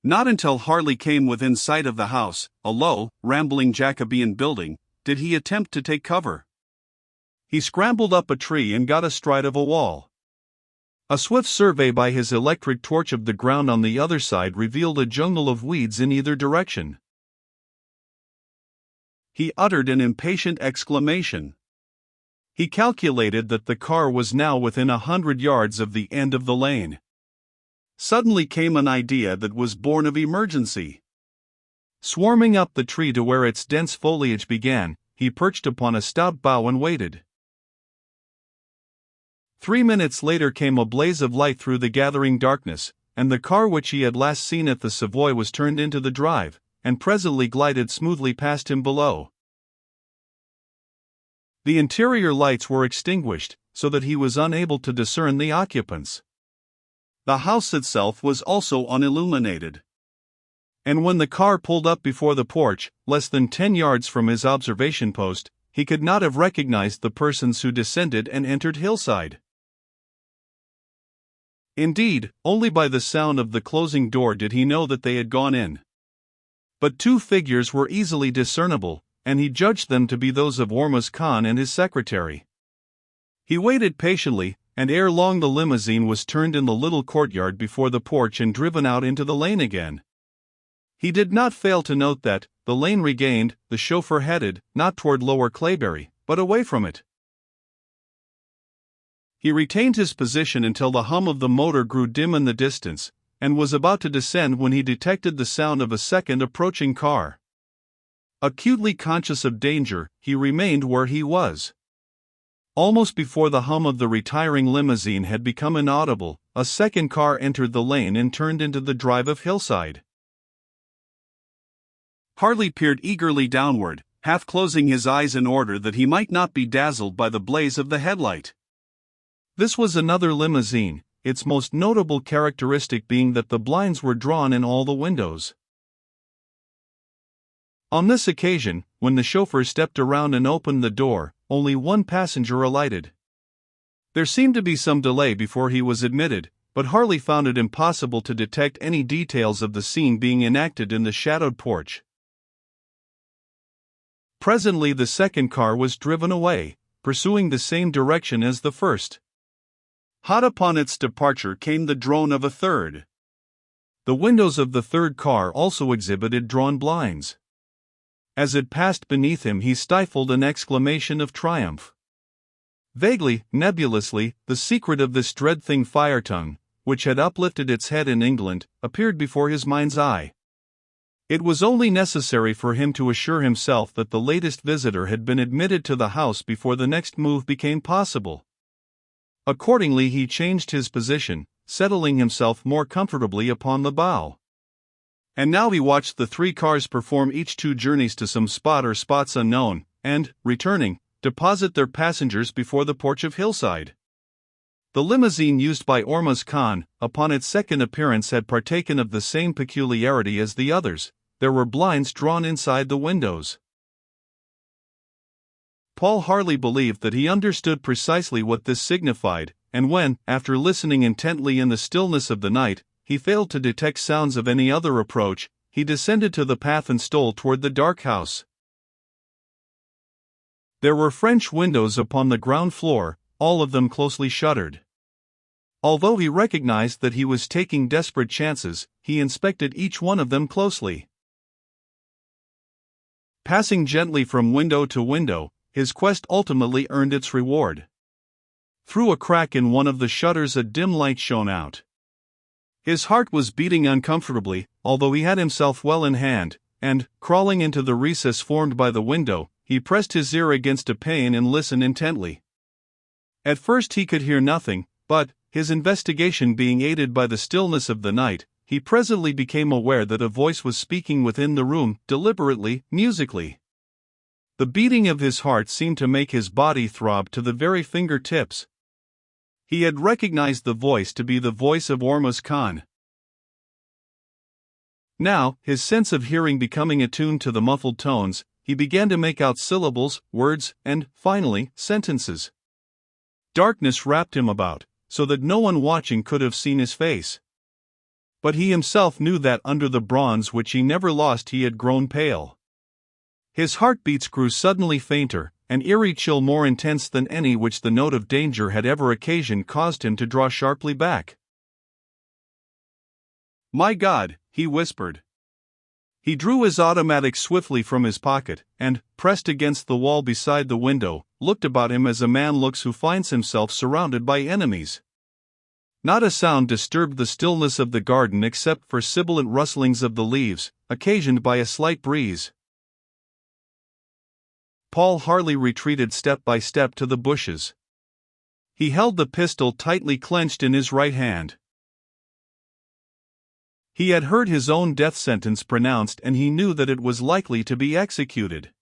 Not until Harley came within sight of the house, a low, rambling Jacobean building, did he attempt to take cover. He scrambled up a tree and got astride of a wall. A swift survey by his electric torch of the ground on the other side revealed a jungle of weeds in either direction. He uttered an impatient exclamation. He calculated that the car was now within 100 yards of the end of the lane. Suddenly came an idea that was born of emergency. Swarming up the tree to where its dense foliage began, he perched upon a stout bough and waited. 3 minutes later came a blaze of light through the gathering darkness, and the car which he had last seen at the Savoy was turned into the drive, and presently glided smoothly past him below. The interior lights were extinguished, so that he was unable to discern the occupants. The house itself was also unilluminated. And when the car pulled up before the porch, less than 10 yards from his observation post, he could not have recognized the persons who descended and entered Hillside. Indeed, only by the sound of the closing door did he know that they had gone in. But 2 figures were easily discernible, and he judged them to be those of Ormuz Khan and his secretary. He waited patiently, and ere long the limousine was turned in the little courtyard before the porch and driven out into the lane again. He did not fail to note that, the lane regained, the chauffeur headed, not toward Lower Claybury, but away from it. He retained his position until the hum of the motor grew dim in the distance, and was about to descend when he detected the sound of a second approaching car. Acutely conscious of danger, he remained where he was. Almost before the hum of the retiring limousine had become inaudible, a second car entered the lane and turned into the drive of Hillside. Harley peered eagerly downward, half closing his eyes in order that he might not be dazzled by the blaze of the headlight. This was another limousine, its most notable characteristic being that the blinds were drawn in all the windows. On this occasion, when the chauffeur stepped around and opened the door, only one passenger alighted. There seemed to be some delay before he was admitted, but Harley found it impossible to detect any details of the scene being enacted in the shadowed porch. Presently the second car was driven away, pursuing the same direction as the first. Hot upon its departure came the drone of a third. The windows of the third car also exhibited drawn blinds. As it passed beneath him he stifled an exclamation of triumph. Vaguely, nebulously, the secret of this dread thing Firetongue, which had uplifted its head in England, appeared before his mind's eye. It was only necessary for him to assure himself that the latest visitor had been admitted to the house before the next move became possible. Accordingly he changed his position, settling himself more comfortably upon the bow. And now he watched the 3 cars perform each 2 journeys to some spot or spots unknown, and, returning, deposit their passengers before the porch of Hillside. The limousine used by Ormuz Khan, upon its second appearance had partaken of the same peculiarity as the others. There were blinds drawn inside the windows. Paul Harley believed that he understood precisely what this signified, and when, after listening intently in the stillness of the night, he failed to detect sounds of any other approach, he descended to the path and stole toward the dark house. There were French windows upon the ground floor, all of them closely shuttered. Although he recognized that he was taking desperate chances, he inspected each one of them closely. Passing gently from window to window, his quest ultimately earned its reward. Through a crack in one of the shutters a dim light shone out. His heart was beating uncomfortably, although he had himself well in hand, and, crawling into the recess formed by the window, he pressed his ear against a pane and listened intently. At first he could hear nothing, but, his investigation being aided by the stillness of the night, he presently became aware that a voice was speaking within the room, deliberately, musically. The beating of his heart seemed to make his body throb to the very fingertips. He had recognized the voice to be the voice of Ormuz Khan. Now, his sense of hearing becoming attuned to the muffled tones, he began to make out syllables, words, and, finally, sentences. Darkness wrapped him about, so that no one watching could have seen his face. But he himself knew that under the bronze which he never lost he had grown pale. His heartbeats grew suddenly fainter, an eerie chill more intense than any which the note of danger had ever occasioned caused him to draw sharply back. "My God," he whispered. He drew his automatic swiftly from his pocket, and, pressed against the wall beside the window, looked about him as a man looks who finds himself surrounded by enemies. Not a sound disturbed the stillness of the garden except for sibilant rustlings of the leaves, occasioned by a slight breeze. Paul Harley retreated step by step to the bushes. He held the pistol tightly clenched in his right hand. He had heard his own death sentence pronounced and he knew that it was likely to be executed.